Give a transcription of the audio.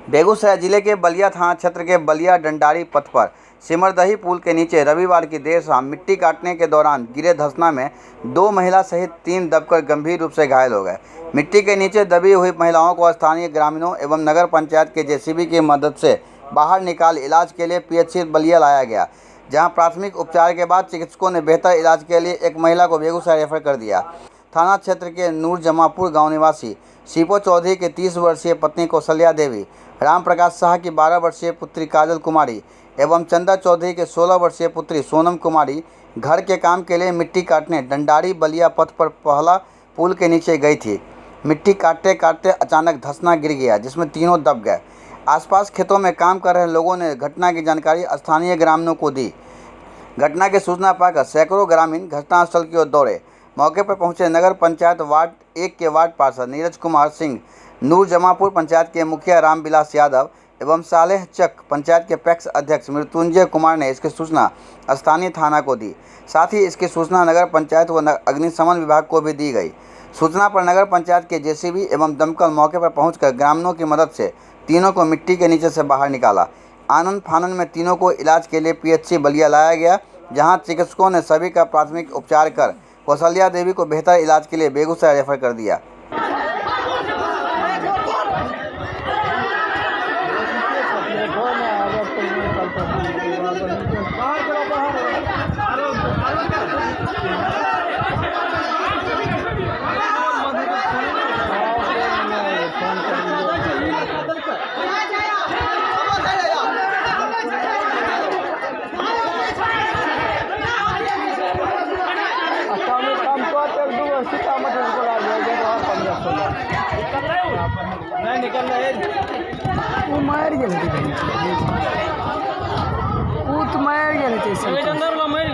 बेगूसराय जिले के बलिया थाना क्षेत्र के बलिया डंडारी पथ पर सिमरदही पुल के नीचे रविवार की देर शाम मिट्टी काटने के दौरान गिरे धंसना में 2 महिला सहित 3 दबकर गंभीर रूप से घायल हो गए। मिट्टी के नीचे दबी हुई महिलाओं को स्थानीय ग्रामीणों एवं नगर पंचायत के जेसीबी की मदद से बाहर निकाल इलाज के लिए पीएचसी बलिया लाया गया, जहां प्राथमिक उपचार के बाद चिकित्सकों ने बेहतर इलाज के लिए एक महिला को बेगूसराय रेफर कर दिया। थाना क्षेत्र के नूरजमापुर गांव निवासी शिपो चौधरी के 30 वर्षीय पत्नी कौशल्या देवी, राम प्रकाश शाह की 12 वर्षीय पुत्री काजल कुमारी एवं चंदा चौधरी के 16 वर्षीय पुत्री सोनम कुमारी घर के काम के लिए मिट्टी काटने डंडारी बलिया पथ पर पहला पुल के नीचे गई थी। मिट्टी काटते काटते अचानक धंसना गिर गया, जिसमें तीनों दब गए। आसपास खेतों में काम कर रहे लोगों ने घटना की जानकारी स्थानीय ग्रामीणों को दी। घटना की सूचना पाकर सैकड़ों ग्रामीण घटनास्थल की ओर दौड़े। मौके पर पहुंचे नगर पंचायत वार्ड 1 के वार्ड पार्षद नीरज कुमार सिंह, नूरजमापुर पंचायत के मुखिया रामविलास यादव एवं सालेह चक पंचायत के पैक्स अध्यक्ष मृत्युंजय कुमार ने इसकी सूचना स्थानीय थाना को दी। साथ ही इसकी सूचना नगर पंचायत व अग्निशमन विभाग को भी दी गई। सूचना पर नगर पंचायत के जेसीबी एवं दमकल मौके पर पहुंचकर ग्रामीणों की मदद से तीनों को मिट्टी के नीचे से बाहर निकाला। आनंद फानन में तीनों को इलाज के लिए पीएचसी बलिया लाया गया, जहां चिकित्सकों ने सभी का प्राथमिक उपचार कर कौशल्या देवी को बेहतर इलाज के लिए बेगूसराय रेफर कर दिया। नहीं निकल रहे वो मार गेले ते वो तो मार गेले ते अंदर मार